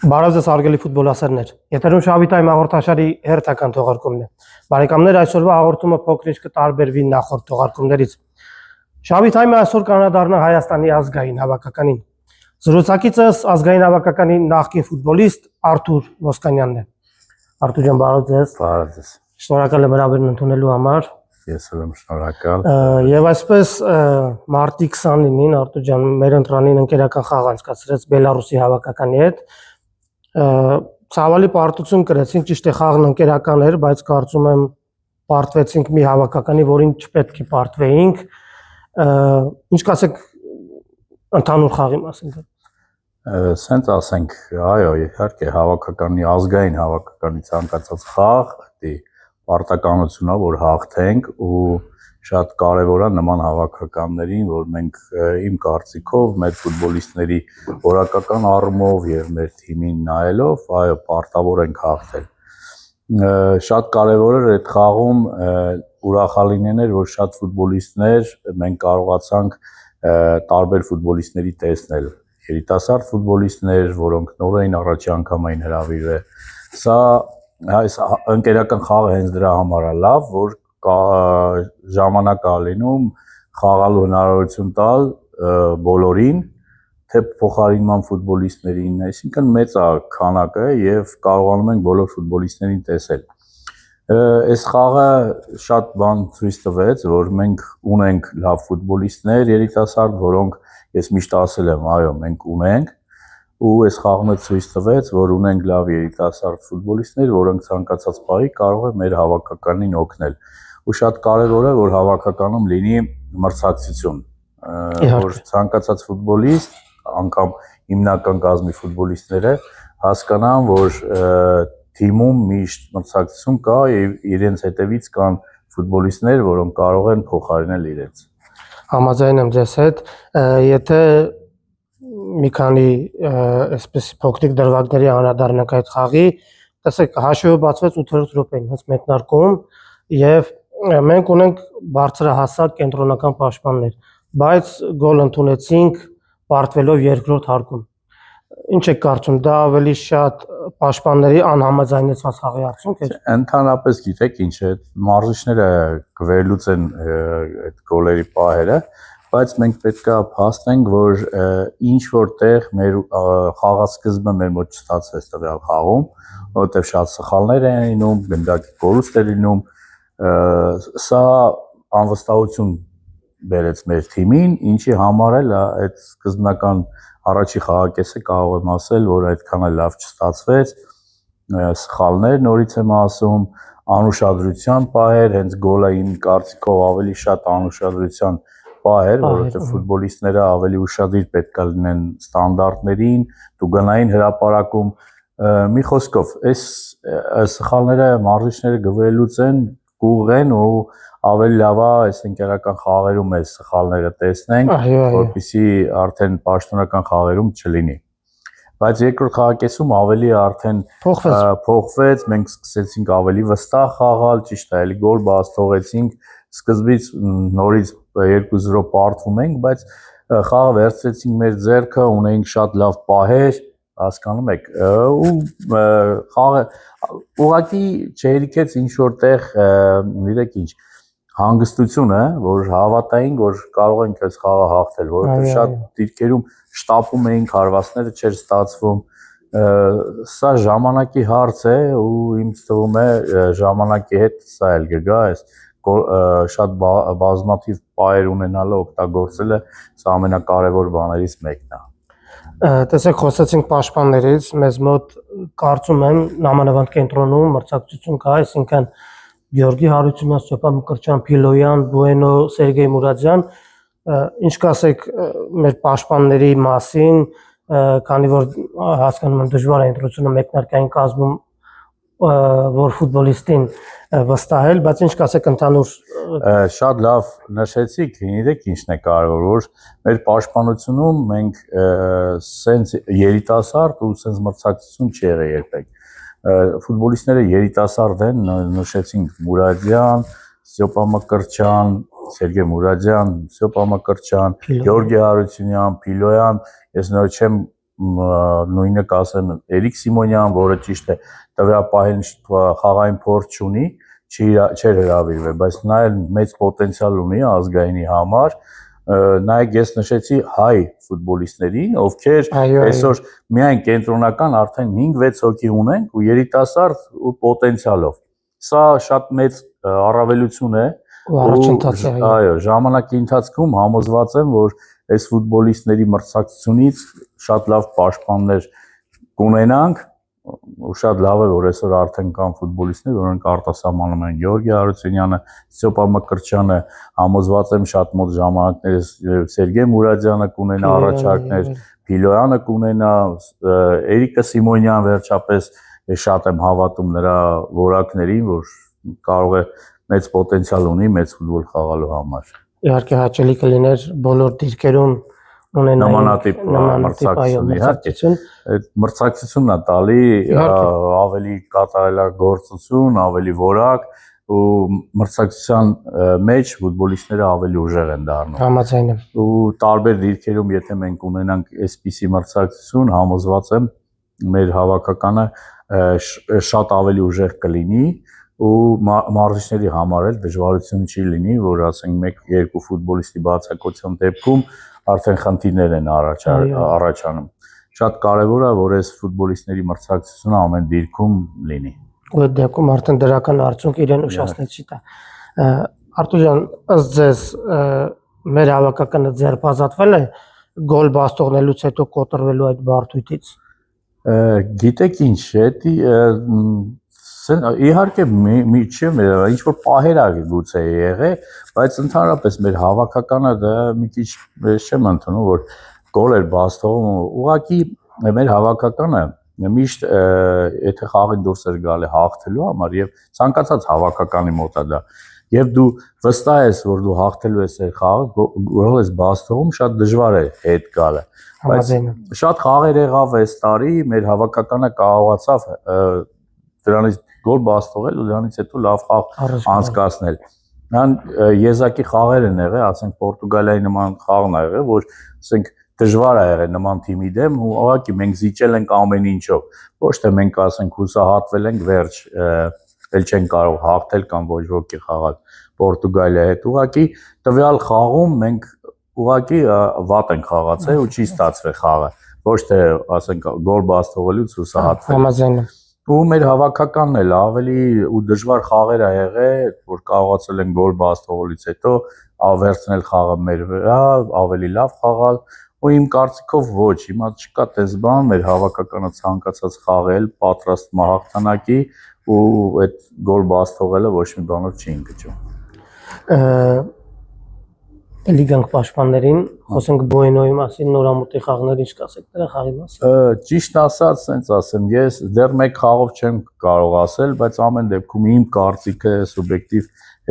Բարոյս արգելի ֆուտբոլասերներ։ Եթերում Շավի Թայմ հաղորդաշարի հերթական թողարկումն է։ Բարեկամներ, այսօրվա հաղորդումը փոքրինչ կտարբերվի նախորդ թողարկումներից։ Շավի Թայմը այսօր կանադառնա Հայաստանի ազգային հավաքականին։ Զրուցակիցս ազգային հավաքականի նախկին ֆուտբոլիստ Արթուր Ոսկանյանն է։ Արթուր ջան, բարոյս։ Բարոյս։ Շնորհակալ եմ հրավերն ընդունելու համար։ Ես եմ շնորհակալ։ Եվ այսպես մարտի 29-ին Արթուր ջան մեր ընտրանին ընկերական խաղ անցկացրեց Բելարուսի հավաքականի հետ։ Ցավալի պարտություն կրեցինք, ճիշտ է խաղն ընկերական էր, բայց կարծում եմ պարտվեցինք մի հավաքականի, որին չպետք է պարտվեինք։ Ինչ կասեք ընդհանուր խաղի մասին։ Սենց ասենք, այո, իհարկե հավաքականի ազգային հավաքականի ցանկացած խաղ, դա պարտականությունն է, որ հաղթենք ու շատ կարևոր է նման հավաքականներին, որ մենք իմ կարծիքով մեր ֆուտբոլիստների որակական առումով եւ մեր թիմին նայելով, այո, պարտավոր ենք հաղթել։ Շատ կարևոր էր այդ խաղում ուրախալին էր, որ շատ ֆուտբոլիստներ մենք կարողացանք տարբեր ֆուտբոլիստների տեսնել։ Երիտասարդ ֆուտբոլիստներ, որոնք նոր էին առաջի անգամ էին հրավիրվել։ Սա այս ընկերական խաղը հենց դրա համար է լավ, որ ժամանակ է լինում խաղալու հնարավորություն տալ բոլորին, թե փոխարինման ֆուտբոլիստներին, այսինքն մեծ է քանակը եւ կարողանում ենք բոլոր ֆուտբոլիստներին տեսնել։ Այս խաղը շատ բան ցույց տվեց, որ մենք ունենք լավ ֆուտբոլիստներ, երիտասարդ, որոնք ես միշտ ասել եմ, այո, մենք ունենք ու այս խաղը ցույց տվեց, որ ունենք լավ երիտասարդ ֆուտբոլիստներ, որոնք ցանկացած բանի կարող է մեր հավաքականին օգնել։ Ու շատ կարևոր է, որ հավաքականում լինի մրցակցություն, որ ցանկացած ֆուտբոլիստ, անգամ հիմնական կազմի ֆուտբոլիստները հասկանան, որ թիմում միշտ մրցակցություն կա եւ իրենց հետևից կան ֆուտբոլիստներ, որոնք կարող են փոխարինել իրենց։ Համաձայն եմ ձեզ հետ, եթե մի քանի այսպես փոքրիկ դրվագների անդրադառնանք այդ խաղի, տեսեք, հաշիվը բացվեց 8-րդ րոպեին, հենց մեկնարկում եւ մենք ունենք բարձրահասակ կենտրոնական պաշտպաններ, բայց գոլ ընդունեցինք պարտվելով երկրորդ հարկում։ Ինչ եք կարծում, դա ավելի շատ պաշտպանների անհամաձայնեցված խաղի արդյունք է։ Ընդհանրապես գիտեք ինչ է, մարզիչները կվերլուծեն այդ գոլերի պահերը, բայց մենք պետքա փաստենք, որ ինչ որտեղ մեր խաղասկզբը մեր մոտ չստացվեց տվյալ խաղում, որովհետև շատ սխալներ են լինում, գնդակի կորուստ է լինում, սա անվստահություն բերեց մեր թիմին, ինչի համար էլ այդ սկզբնական առաջի խաղակեսը կարող եմ ասել, որ այդքան էլ լավ չստացվեց, սխալներ նորից եմ ասում, անուշադրության պահեր, հենց գոլը իմ կարծիքով ավելի շատ անուշադրության պահ էր, որովհետև ֆուտբոլիստները ավելի ուշադիր պետք է լինեն ստանդարտներին, տուգանային հրապարակում, մի խոսքով, այս սխալները մարզիչները գվերլուծեն, կուղղեն ու ավելի լավ է այս ընկերական խաղերում այս սխալները տեսնենք, որպեսզի արդեն պաշտոնական խաղերում չլինի։ Բայց երկրորդ խաղակեսում ավելի արդեն փոխվեց, մենք սկսեցինք ավելի վստահ խաղալ, ճիշտ է, էլի գոլ բաց թողեցինք, սկզբից նորից 2-0 պարտվում ենք, բայց խաղը վերցրեցինք մեր ձեռքը, ունեինք շատ լավ պահեր, հասկանում եք, ու խաղը ուղղակի չհերիքեց ինչ որտեղ, գիտեք ինչ, հանգստությունը, որ հավատային, որ կարող ենք այս խաղը հաղթել, որովհետև շատ դիրքերում շտապում էինք, հարվածները չէր ստացվում, սա ժամանակի հարց է ու ինձ թվում է ժամանակի հետ սա էլ կգա, շատ բազմաթիվ պահեր ունենալը օգտագործելը սա ամենակարևոր բաներից մեկն է։ Տեսեք, խոսեցինք պաշտպաններից, մեզ մոտ կարծում եմ նամանավանդ կենտրոնում մրցակցություն կա, այսինքն Գյորգի Հարությունյան, Ստեփան Մկրտչյան, Փիլոյան, Բուենո, Սերգեյ Մուրադյան, ինչ կասեք մեր պաշտպանների մասին, քանի որ հասկանում եմ դժվար է ընտրությունը մեկնարկային կազմում որ ֆուտբոլիստին վստահել, բայց ինչ կասեք ընդհանուր շատ լավ նշեցիք, գիտեք ինչն է կարևոր, որ մեր պաշտպանությունում մենք սենց երիտասարդ ու սենց մրցակցություն չի եղել երբեք։ Ֆուտբոլիստները երիտասարդ են, նշեցինք Մուրադյան, Ստեփան Մկրտչյան, Սերգեյ Մուրադյան, Ստեփան Մկրտչյան, Գյորգի Հարությունյան, Փիլոյան, ես նոր չեմ նույնը կասեմ Էրիկ Սիմոնյան, որը ճիշտ է, տվյալ պահին խաղային փորձ չունի, չէր հրավիրվել, բայց նա էլ մեծ պոտենցիալ ունի ազգայինի համար։ Նայեք, ես նշեցի հայ ֆուտբոլիստներին, ովքեր այսօր միայն կենտրոնական արդեն 5-6 հոգի ունենք ու երիտասարդ ու պոտենցիալով։ Սա շատ մեծ առավելություն է։ Այո, ժամանակի ընթացքում համոզված եմ, որ այս ֆուտբոլիստների մրցակցությունից շատ լավ պաշտպաններ կունենանք, ու շատ լավ է, որ այսօր արդեն կան ֆուտբոլիստներ, որոնք արտասահմանում են Գեորգի Հարությունյանը, Ստեփա Մկրտչյանը, համոզված եմ շատ մոտ ժամանակներս Սերգեյ Մուրադյանը կունենա առաջարկներ, Փիլոյանը կունենա, Էրիկը Սիմոնյան վերջապես շատ եմ հավատում նրա որակներին, որ կարող է մեծ պոտենցիալ ունի մեծ ֆուտբոլ խաղալու համար։ Իհարկե հաճելի կլիներ բոլոր դիրքերում ունենալ նմանատիպ մրցակցություն, իհարկե, այդ մրցակցությունն է տալի ավելի կատարելագործություն, ավելի որակ ու մրցակցության մեջ ֆուտբոլիստները ավելի ուժեղ են դառնում։ Համաձայն եմ։ Ու տարբեր դիրքերում, եթե մենք ունենանք այսպիսի մրցակցություն, համոզված եմ, մեր հավաքականը շատ ավելի ուժեղ կլինի ու մարզիչների համար էլ դժվարություն չի լինի, որ ասենք 1-2 ֆուտբոլիստի բացակայության դեպքում արդեն խնդիրներ են առաջանում։ Շատ կարևոր է, որ այս ֆուտբոլիստների մրցակցությունը ամեն դիրքում լինի։ Ու այդ դեպքում արդեն դրական արդյունք իրեն ուշացնել չի տա։ Արտուր ջան, ըստ ձեզ մեր հավաքականը ձերբազատվել է գոլ բաց թողնելուց հետո կոտրվելու այդ բարդույթից։ Գիտեք ինչ, իհարկե միջև ինչ որ պահեր ա գուցե եղել, բայց ընդհանրապես մեր հավաքականը դա մի քիչ չեմ ընդունում, որ գոլ էր բաց թողում, ուղղակի մեր հավաքականը միշտ եթե խաղին դուրս էր գալի հաղթելու համար եւ ցանկացած հավաքականի մոտ է դա, եւ դու վստահ ես, որ դու հաղթելու ես այդ խաղը, գոլ ես բաց թողում, շատ դժվար է հետ գալը։ Բայց շատ խաղեր եղավ այս տարի, մեր հավաքականը կարողացավ դրանից գոլ բաց թողել ու դրանից հետո լավ խաղ անցկացնել։ Նրան եզակի խաղեր են եղել, ասենք Պորտուգալիայի նման խաղն ա եղել, որ ասենք դժվար ա եղել նման թիմի դեմ, ու ուղղակի մենք զիջել ենք ամեն ինչով։ Ոչ թե մենք ասենք հուսահատվել ենք վերջ, էլ չեն կարող հաղթել կամ ոչ ոքի խաղալ Պորտուգալիայի հետ։ Ուղղակի տվյալ խաղում մենք ուղղակի վատ ենք խաղացել ու չի ստացվել խաղը։ Ոչ թե ասենք գոլ բաց թողելուց հուսահատվել։ Համաձայն եմ։ Ու մեր հավաքականն էլ ավելի ու դժվար խաղեր ա եղել, որ կարողացել են գոլ բաց թողելուց հետո ավերցնել խաղը մեր վրա, ավելի լավ խաղալ, ու իմ կարծիքով ոչ, հիմա չկա տես բան, մեր հավաքականը ցանկացած խաղել, պատրաստ մահաղթանակի ու այդ գոլ բաց թողելը ոչ մի բանով չի ընկճում։ Լիգանք պաշտպաններին, խոսենք Բոյնոյի մասին, նորամուտի խաղներ ինչ կասեք դրա խաղի մասին։ Ճիշտ ասած, ասենց ասեմ, ես դեռ մեկ խաղով չեմ կարող ասել, բայց ամեն դեպքում իմ կարծիքը սուբյեկտիվ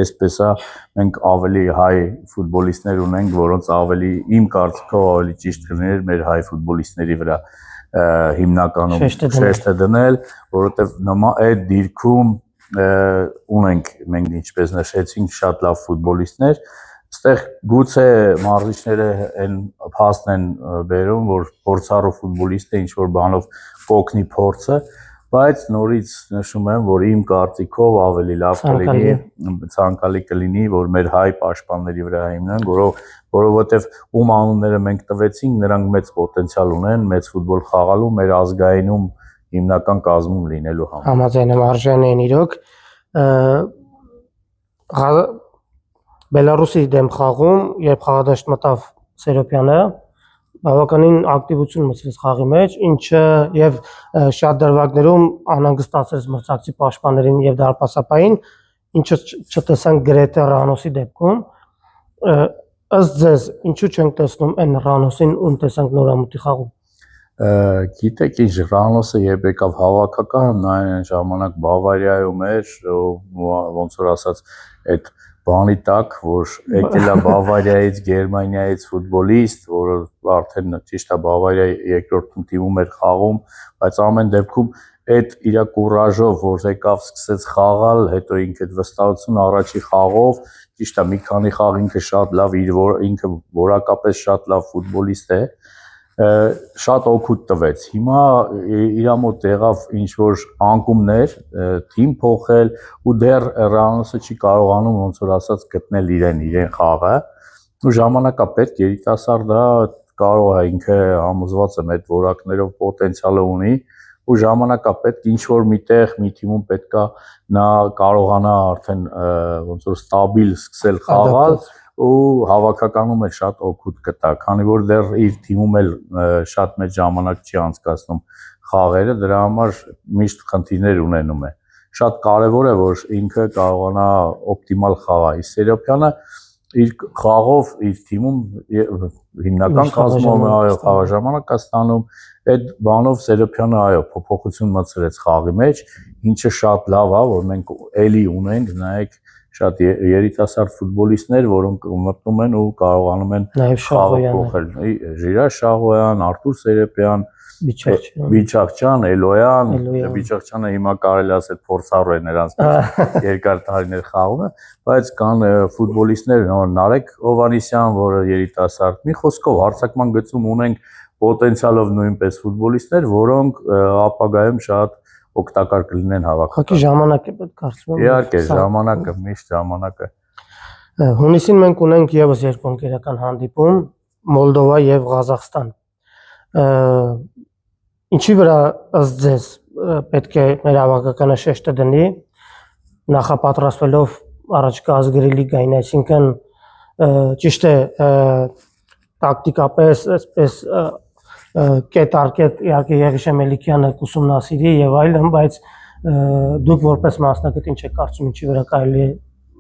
այսպես է, մենք ավելի հայ ֆուտբոլիստներ ունենք, որոնց ավելի իմ կարծիքով ավելի ճիշտ կլիներ մեր հայ ֆուտբոլիստների վրա հիմնականում շեշտը դնել, որովհետև այդ դիրքում ունենք մենք ինչպես նշեցինք շատ լավ ֆուտբոլիստներ, այստեղ գուցե մարզիչները այն փաստն են բերում, որ փորձառու ֆուտբոլիստը ինչ որ բանով կօգնի փորձը, բայց նորից նշում եմ, որ իմ կարծիքով ավելի լավ կլինի, ցանկալի կլինի, որ մեր հայ պաշտպանների վրա հիմնենք, որովհետև ում անունները մենք տվեցինք, նրանք մեծ պոտենցիալ ունեն, մեծ ֆուտբոլ խաղալու, մեր ազգայինում հիմնական կազմում լինելու համար։ Համաձայն եմ, արժան են իրոք։ Բելարուսի դեմ խաղում, երբ խաղադաշտ մտավ Սերոպյանը, բավականին ակտիվություն մտցրեց խաղի մեջ, ինչը եւ շատ դրվագներում անհանգստացրեց մրցակցի պաշտպաններին եւ դարպասապային, ինչը չտեսանք գրեթե Ռանոսի դեպքում։ Ըստ ձեզ, ինչու չենք տեսնում այն Ռանոսին, ում տեսանք նորամուտի խաղում։ Գիտեք ինչ, Ռանոսը երբ եկավ հավաքական, նա այն ժամանակ Բավարիայում էր, ոնց որ ասած, այդ բանի տակ, որ եկել է Բավարիայից, Գերմանիայից ֆուտբոլիստ, որը արդեն ճիշտ է Բավարիայի երկրորդ թիմում էր խաղում, բայց ամեն դեպքում այդ իր կուրաժով, որ եկավ սկսեց խաղալ, հետո ինքը վստահություն առաջի խաղով, ճիշտ է մի քանի խաղ ինքը շատ լավ ինքը որակապես շատ լավ ֆուտբոլիստ է, շատ օգուտ տվեց։ Հիմա իր մոտ եղավ ինչ որ անկումներ, թիմ փոխել ու դեռ Ռեալը չի կարողանում ոնց որ ասած գտնել իրեն խաղը։ Ու ժամանակապետք երիտասարդը կարող է ինքը համոզված եմ այդ որակներով պոտենցիալը ունի ու ժամանակապետք ինչ որ միտեղ մի թիմում պետքա նա կարողանա արդեն ոնց որ ստաբիլ սկսել խաղալ ու հավաքականում էլ շատ օգուտ կտա, քանի որ դեռ իր թիմում էլ շատ մեծ ժամանակ չի անցկացնում խաղերը, դրա համար միշտ խնդիրներ ունենում է։ Շատ կարևոր է, որ ինքը կարողանա օպտիմալ խաղալ։ Սերոպյանը իր խաղով իր թիմում հիմնական կազմում է խաղաժամանակ է ստանում, այդ բանով Սերոպյանը այո փոփոխություն մտցրեց խաղի մեջ, ինչը շատ լավ է, որ մենք էլի ունենք, նայեք շատ երիտասարդ ֆուտբոլիստներ, որոնք մտնում են ու կարողանում են խաղը փոխել։ Ժիրայր Շահոյան, Արտուր Սերոպյան, Բիչակչյան, Էլոյան, Բիչակչյանը հիմա կարելի ասել փորձառու է նրանց երկար տարիներ խաղում է, բայց կան ֆուտբոլիստներ, Նարեկ Հովհաննիսյան, որը երիտասարդ, մի խոսքով հարձակման գծում ունենք պոտենցիալով նույնպես ֆուտբոլիստներ, որոնք ապագայում շատ օգտակար կլինեն հավաքական։ Ուղղակի ժամանակ է պետք կարծում եմ։ Իհարկե, ժամանակը, միշտ ժամանակը։ Հունիսին մենք ունենք եւս երկու ընկերական հանդիպում՝ Մոլդովա եւ Ղազախստան։ Ինչի վրա ըստ ձեզ պետք է մեր հավաքականը շեշտը դնի նախապատրաստվելով առաջկա ազգերի լիգային, այսինքն ճիշտ է տակտիկապես այսպես կետ առկետ իհարկե Եղիշե Մելիքյանը կուսումնասիրի եւ այլն, բայց դուք որպես մասնակից ինչ եք կարծում, ինչի վրա կարելի է։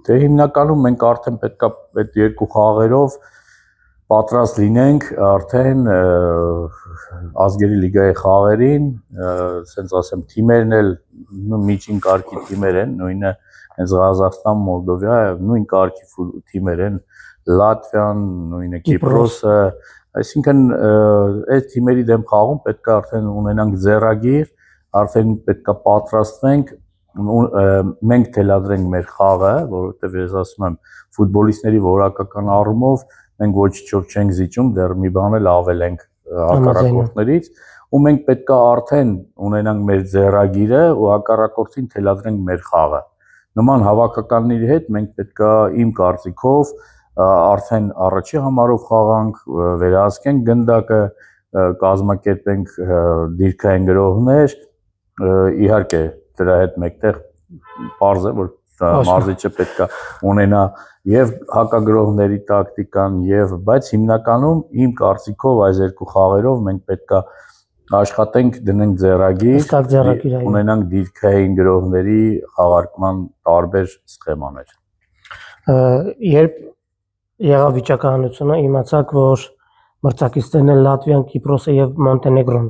Դե հիմնականում մենք արդեն պետքա այդ երկու խաղերով պատրաստ լինենք արդեն ազգերի լիգայի խաղերին, ասենց ասեմ, թիմերն էլ միջին կարգի թիմեր են, նույնը հենց Ղազախստան, Մոլդովա, նույն կարգի թիմեր են, Լատվիան, նույնը Կիպրոսը, այսինքն այդ թիմերի դեմ խաղում պետք է արդեն ունենանք ձեռագիր, արդեն պետք է պատրաստվենք, մենք թելադրենք մեր խաղը, որովհետև ես ասում եմ, ֆուտբոլիստների որակական առումով մենք ոչինչ չենք զիջում, դեռ մի բան էլ ավել ենք հակառակորդներից, ու մենք պետք է արդեն ունենանք մեր ձեռագիրը ու հակառակորդին թելադրենք մեր խաղը։ Նման հավաքականների հետ մենք պետք է իմ կարծիքով արդեն առաջի համարով խաղանք, վերահսկենք գնդակը, կազմակերպենք դիրքային գրողներ, իհարկե դրա հետ մեկտեղ պարզ է, որ մարզիչը պետք է ունենա եւ հակագրողների տակտիկան բայց հիմնականում իմ կարծիքով այս երկու խաղերով մենք պետք է աշխատենք, դնենք ձեռագիր, ունենանք դիրքային գրողների խաղարկման տարբեր սխեմաներ։ Երբ եղավ վիճակահանությունը, իմացաք, որ մրցակիցներն են Լատվիան, Կիպրոսը եւ Մոնտենեգրոն։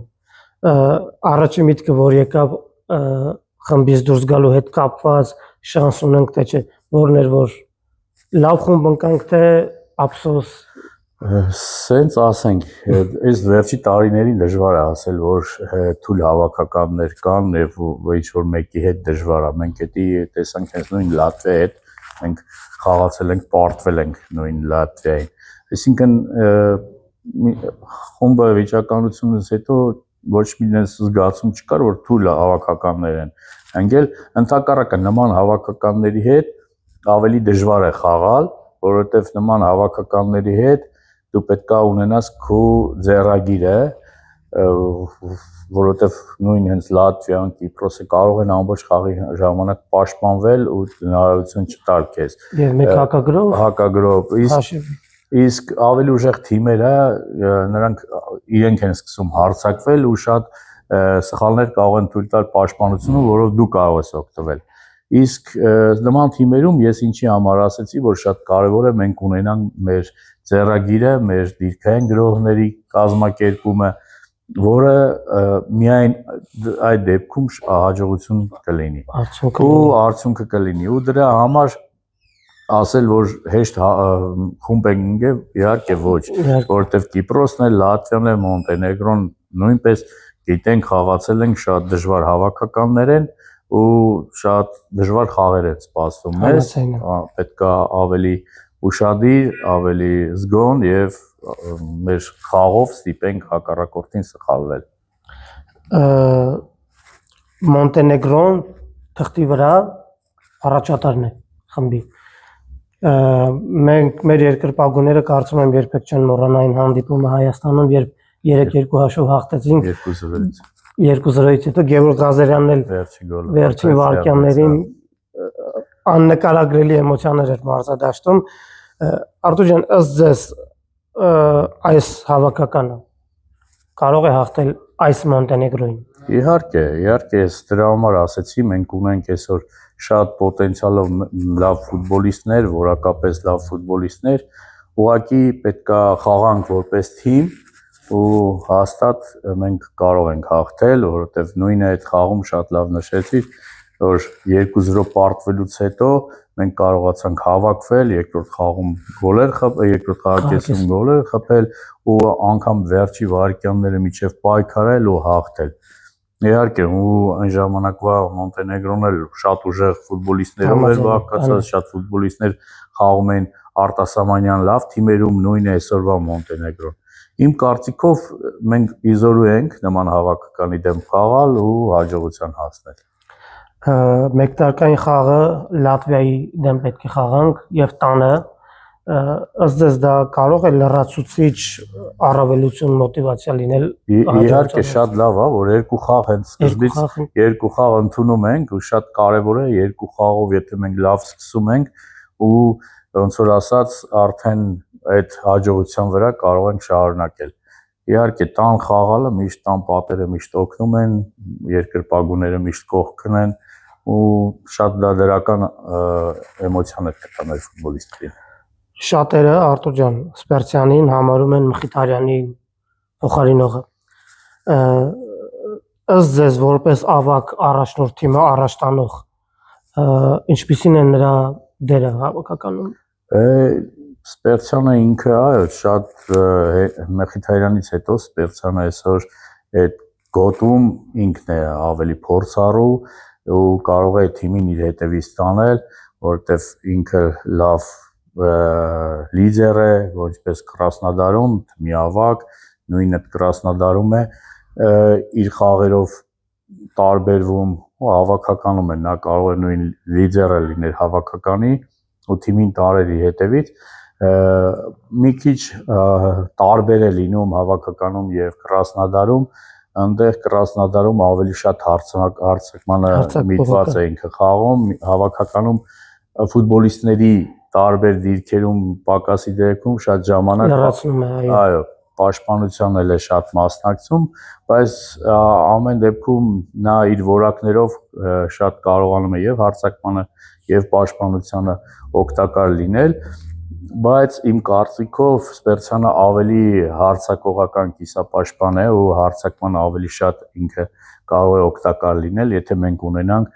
Առաջին միտքը, որ եկավ խմբից դուրս գալու հետ կապված շանս ունենք, թե չէ, որն էր, որ լավ խումբ ընկանք, թե ափսոս։ Սենց ասենք, այս վերջի տարիներին դժվար է ասել, որ թույլ հավաքականներ կան եւ ինչ որ մեկի հետ դժվար է։ Մենք էդի տեսանք հենց նույն Լատվիայի հետ, մենք խաղացել ենք, պարտվել ենք նույն Լատվիային։ Այսինքն խումբը վիճակությունից հետո ոչ մի զգացում չկար, որ թույլ հավաքականներ են։ Անգել ընդհակառակը նման հավաքականների հետ ավելի դժվար է խաղալ, որովհետև նման հավաքականների հետ դու պետք է ունենաս քո ձեռագիրը, որովհետև նույն հենց Լատվիան, Կիպրոսը կարող են ամբողջ խաղի ժամանակ պաշտպանվել ու հնարավորություն չտալ քեզ։ Եվ մեկ հակագրով, իսկ ավելի ուժեղ թիմերը նրանք իրենք են սկսում հարձակվել ու շատ սխալներ կարող են թույլ տալ պաշտպանությունը, որով դու կարող ես օգտվել։ Իսկ նման թիմերում ես ինչի համար ասեցի, որ շատ կարևոր է մենք ունենանք մեր ձեռագիրը, մեր դիրքային գրողների կազմակերպումը, որը միայն այդ դեպքում հաջողություն կլինի։ Արդյունքը կլինի։ Ու դրա համար ասել, որ հեշտ խումբ ենք, իհարկե ոչ, որովհետև Կիպրոսն է, Լատվիան է, Մոնտենեգրոն նույնպես գիտենք, խաղացել ենք, շատ դժվար հավաքականներ են ու շատ դժվար խաղեր են սպասվում մեզ, պետք է ավելի ուշադիր, ավելի զգոն եւ մեր խաղով ստիպենք հակառակորդին սխալվել։ Մոնտենեգրոն թղթի վրա առաջատարն է խմբի։ Մենք մեր երկրպագուները կարծում եմ երբեք չեն մոռանա այն հանդիպումը Հայաստանում, երբ 3-2 հաշվով հաղթեցինք 2-0-ից հետո Գևորգ Ղազարյանն էլ վերջին վայրկյաններին աննկարագրելի էմոցիաներ էր մարզադաշտում։ Արտուր ջան, ըստ ձեզ այս հավաքականը կարող է հաղթել այս Մոնտենեգրոին։ Իհարկե, ես դրա համար ասեցի, մենք ունենք այսօր շատ պոտենցիալով լավ ֆուտբոլիստներ, որակապես լավ ֆուտբոլիստներ, ուղղակի պետքա խաղանք որպես թիմ ու հաստատ մենք կարող ենք հաղթել, որովհետև նույնը այդ խաղում շատ լավ նշեցի, որ 2-0 պարտվելուց հետո մենք կարողացանք հավաքվել, երկրորդ խաղում գոլեր խփել, երկրորդ խաղակեսում գոլեր խփել ու անգամ վերջի վայրկյանները միջև պայքարել ու հաղթել։ Իհարկե, ու այն ժամանակվա Մոնտենեգրոն էլ շատ ուժեղ ֆուտբոլիստներով էր բաղկացած, շատ ֆուտբոլիստներ խաղում էին արտասահմանյան լավ թիմերում, նույն է այսօրվա Մոնտենեգրոն։ Իմ կարծիքով մենք իզորու ենք նման հավաքականի դեմ խաղալ ու հաջողության հասնել։ Մեկտարկային խաղը Լատվիայի դեմ պետք է խաղանք եւ տանը, ըստ ձեզ դա կարող է լրացուցիչ առավելություն մոտիվացիա լինել։ Իհարկե շատ լավ է, որ երկու խաղ հենց սկզբից երկու խաղ ընդունում ենք ու շատ կարևոր է երկու խաղով եթե մենք լավ սկսում ենք ու ոնց որ ասած արդեն այդ հաջողության վրա կարող ենք շարունակել։ Իհարկե տան խաղալը միշտ տան պատերը միշտ օգնում են, երկրպագուները միշտ կողքն են ու շատ դա դրական էմոցիաներ կտա մեր ֆուտբոլիստներին։ Շատերը Արտուր ջան Սպերցյանին համարում են Մխիթարյանի փոխարինողը։ Ըստ ձեզ որպես ավակ առաջնորդ թիմը առաջ տանող ինչպիսին է նրա դերը հավաքականում։ Սպերցյանը ինքը այո շատ Մխիթարյանից հետո Սպերցյանը այսօր այդ գոտում ինքն է ավելի փորձառու ու կարող է թիմին իր հետևից տանել, որովհետև ինքը լավ լիդեր է, որպես Կրասնոդարում, միավակ, նույնը Կրասնոդարում է, իր խաղերով տարբերվում ու հավաքականում է, նա կարող է նույն լիդերը լինել հավաքականի ու թիմին տարել իր հետևից, մի քիչ տարբեր է լինում հավաքականում եւ Կրասնոդարում, այնտեղ Կրասնոդարում ավելի շատ հարցակմանը միտված է ինքը խաղում, հավաքականում ֆուտբոլիստների տարբեր դիրքերում պակասի դեպքում շատ ժամանակ այո, պաշտպանության էլ է շատ մասնակցում, բայց ամեն դեպքում նա իր որակներով շատ կարողանում է եւ հարցակմանը եւ պաշտպանությանը օգտակար լինել, բայց իմ կարծիքով Սպերցյանը ավելի հարցակողական կիսապաշտպան է ու հարցակման ավելի շատ ինքը կարող է օգտակար լինել, եթե մենք ունենանք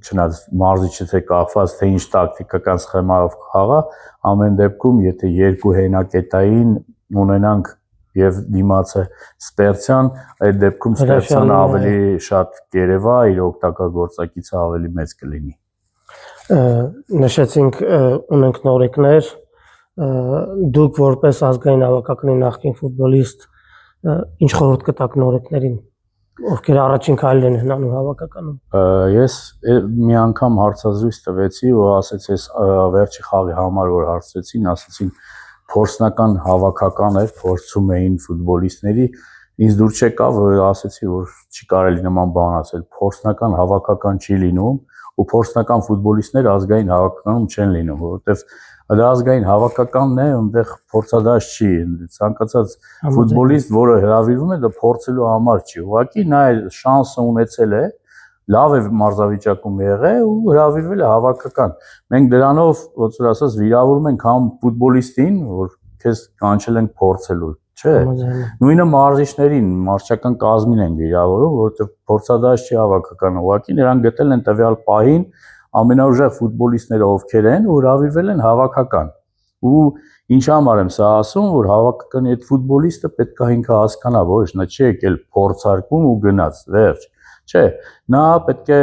չնայած մարզիչը թե կախված թե ինչ տակտիկական սխեմայով խաղա, ամեն դեպքում եթե երկու հենակետային ունենանք եւ դիմացը Սպերցյան, այդ դեպքում Սպերցյանը ավելի շատ կերևա, իր օգտագործակիցը ավելի մեծ կլինի։ Նշեցինք ունենք նորեկներ, դուք որպես ազգային հավաքականի նախկին ֆուտբոլիստ ինչ խորհուրդ կտաք նորեկներին, ովքեր առաջին քայլն են հնանում հավաքականում։ Ես մի անգամ հարցազրույց տվեցի ու ասեցի վերջի խաղի համար որ հարցրեցին, ասեցին փորձնական հավաքական էր, փորձում էին ֆուտբոլիստների, ինձ դուր չեկավ, ասեցի որ չի կարելի նման բան ասել, փորձնական հավաքական չի լինում ու փորձնական ֆուտբոլիստներ ազգային հավաքականում չեն լինում, որովհետև դա ազգային հավաքականն է, այնտեղ փորձադաշ չի, ցանկացած ֆուտբոլիստ, որը հրավիրվում է, դա փորձելու համար չի, ուղղակի նա շանսը ունեցել է, լավ է մարզավիճակում եղել ու հրավիրվել է հավաքական։ Մենք դրանով, ոնց որ ասած, վիրավորում ենք համ ֆուտբոլիստին, որ քեզ կանչել են փորձելու, չէ։ Նույնը մարզիչներին, մարզչական կազմին են վիրավորում, որովհետև փորձադաշ չի հավաքական, ուղղակի նրանք գտել են տվյալ պահին ամենաուժեղ ֆուտբոլիստները ովքեր են ու հրավիրվել են հավաքական։ Ու ինչ համար եմ սա ասում, որ հավաքականի այդ ֆուտբոլիստը պետք է ինքը հասկանա, ոչ, նա չի եկել փորձարկում ու գնաց, վերջ։ Չէ, նա պետք է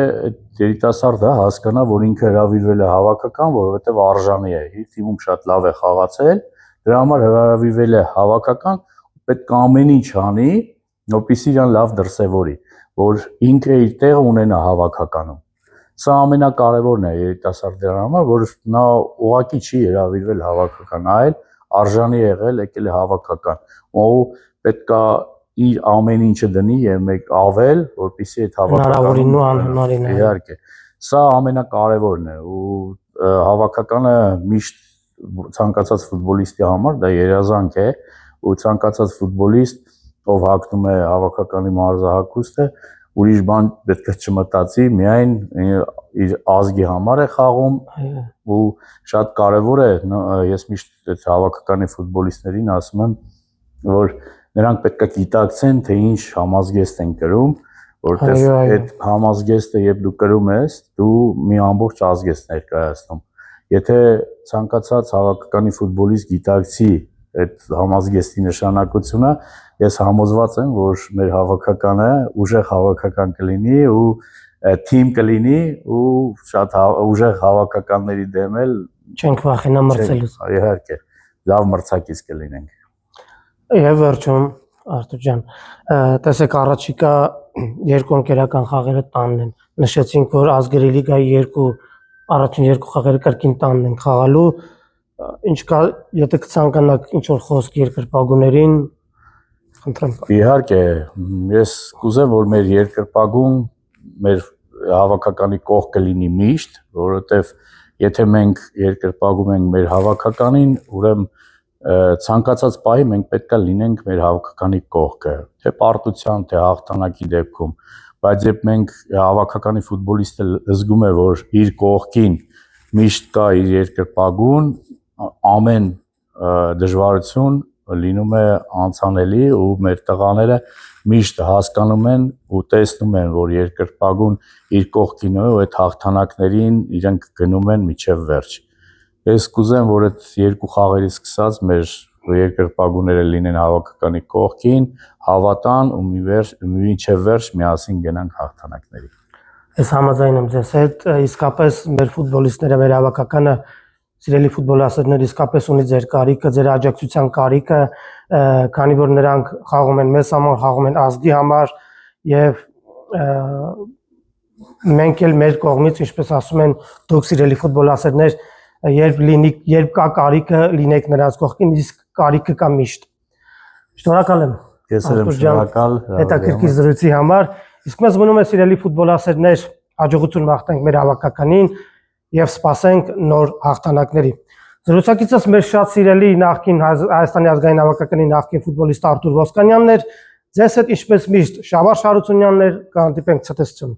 երիտասարդը հասկանա, որ ինքը հրավիրվել է հավաքական, որովհետև արժանի է, իր թիմում շատ լավ է խաղացել, Դրա համար հրավիրվել է հավաքական, պետք է ամեն ինչ անի, որպեսզի իրան լավ դրսևորի, որ ինքը իր տեղը ունենա հավաքականում։ Սա ամենակարևորն է երիտասարդների համար, որ նա ուղղակի չի հրավիրվել հավաքական, այլ արժանի եղել եկել է հավաքական, ու պետք է իր ամեն ինչը դնի եւ մեկ ավել, որպեսզի այդ հնարավորին ու անհնարին է։ Իհարկե, սա ամենակարևորն է ու հավաքականը միշտ ցանկացած ֆուտբոլիստի համար դա երազանք է ու ցանկացած ֆուտբոլիստ, ով հագնում է հավաքականի մարզահագուստը, ուրիշ բան պետք է չմտածի, միայն իր ազգի համար է խաղում ու շատ կարևոր է, ես միշտ այդ հավաքականի ֆուտբոլիստներին ասում եմ, որ նրանք պետք է գիտակցեն, թե ինչ համազգեստ են կրում, որտեղ այդ համազգեստը երբ դու կրում ես, դու մի ամբողջ ազգ ես ներկայացնում։ Եթե ցանկացած հավաքականի ֆուտբոլիստ գիտակցի այդ համազգեստի նշանակությունը, ես համոզված եմ, որ մեր հավաքականը ուժեղ հավաքական կլինի ու թիմ կլինի ու շատ ուժեղ հավաքականների դեմ էլ չենք վախենա մրցելուց։ Իհարկե, լավ մրցակից կլինենք։ Եվ վերջում Արտուր ջան, տեսեք առաջիկա երկու ընկերական խաղերը տանն են։ Նշեցինք, որ ազգերի լիգայի առաջին երկու խաղերը կրկին տանն են խաղալու։ Ինչ կա, եթե կցանկանաք ինչ որ խոսք երկրպագուներին, խնդրեմ։ Իհարկե, ես կուզեմ, որ մեր երկրպագուն մեր հավաքականի կողքը լինի միշտ, որովհետև եթե մենք երկրպագում ենք մեր հավաքականին, ուրեմն ցանկացած պահի մենք պետք է լինենք մեր հավաքականի կողքը, թե պարտության, թե հաղթանակի դեպքում, բայց երբ մենք հավաքականի ֆուտբոլիստը զգում է, որ իր կողքին միշտ կա իր երկրպագուն, ամեն դժվարություն լինում է անցանելի ու մեր տղաները միշտ հասկանում են ու տեսնում են, որ երկրպագուն իր կողքին է ու այդ հաղթանակներին իրենք գնում են մինչև վերջ։ Ես կուզեմ, որ այդ երկու խաղերից սկսած մեր երկրպագուները լինեն հավաքականի կողքին, հավատան ու մինչև վերջ միասին գնանք հաղթանակների։ Ես համաձայն եմ ձեզ հետ, իսկապես մեր ֆուտբոլիստները, մեր հավաքականը, սիրելի ֆուտբոլասերներ, իսկապես ունի ձեր կարիքը, ձեր աջակցության կարիքը, քանի որ նրանք խաղում են մեզ համար, խաղում են ազգի համար եւ մենք էլ մեր կողմից, ինչպես ասում են, դուք սիրելի ֆուտբոլասերներ, երբ կա կարիքը, լինեք նրանց կողքին, իսկ կարիքը կա միշտ։ Շնորհակալ եմ։ Ես եմ շնորհակալ հետաքրքիր զրույցի համար։ Իսկ մեզ մնում է սիրելի ֆուտբոլասերներ, հաջողություն մաղթենք մեր հավաքականին եւ սպասենք նոր հաղթանակների։ Զրուցակիցս մեր շատ սիրելի նախկին Հայաստանի ազգային հավաքականի նախկին ֆուտբոլիստ Արտուր Ոսկանյանն էր։ Ձեզ հետ ինչպես միշտ Շավարժ Հարությունյանն էր, կհանդիպենք ցտեսություն։